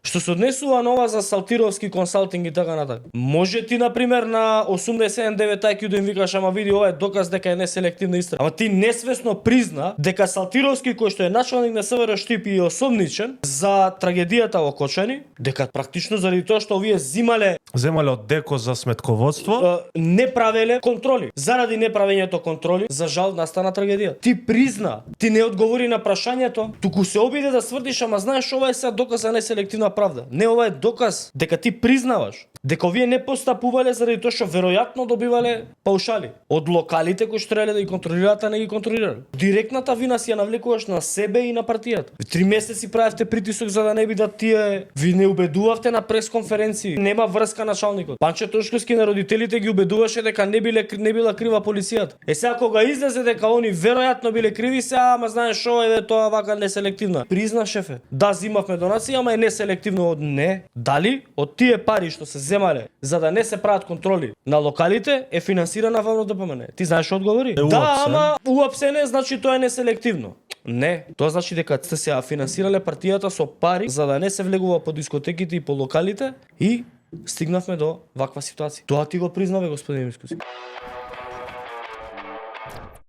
Што се однесува на ова за Салтировски консалтинг и така натака. Може ти на пример на 87-9 IQ да им викаш ама види ова е доказ дека е неселективна истрага. Ама ти несвесно призна дека Салтировски кој што е началник на СВР Штип и осомничен за трагедијата во Кочани, дека практично заради тоа што овие земале од Деко за сметководство, не правеле контроли. Заради неправењето контроли, за жал настана трагедија. Ти призна, ти не одговори на прашањето, туку се обиде да сврдиш, ама знаеш ова е сега доказ за неселективна правда. Не, ова е доказ дека ти признаваш дека овие не постапувале заради тоа што веројатно добивале паушали од локалите кои што требале да ги контролираат, а не ги контролирале. Директната вина си ја навлекуваш на себе и на партијата. 3 месеци правевте притисок за да не бидат тие, ви не убедувавте на пресконференции. Нема врска началникот. Панче Тошковски на родителите ги убедуваше дека не била крива полицијата. Сега кога излезе дека они веројатно биле криви, сега ама знаеш што е тоа вака неселективна. Призна шефе. Да, зимавме донации, ама е неселективно од не. Дали од тие пари што се земале за да не се прават контроли на локалите е финансирана во ДПМН. Ти знаеш што одговори? Да, ама уопсе не значи тоа е неселективно. Не, тоа значи дека сте се финансирале партијата со пари за да не се влегува по дискотеките и по локалите и стигнавме до ваква ситуација. Тоа ти го признаве господин Мискуси.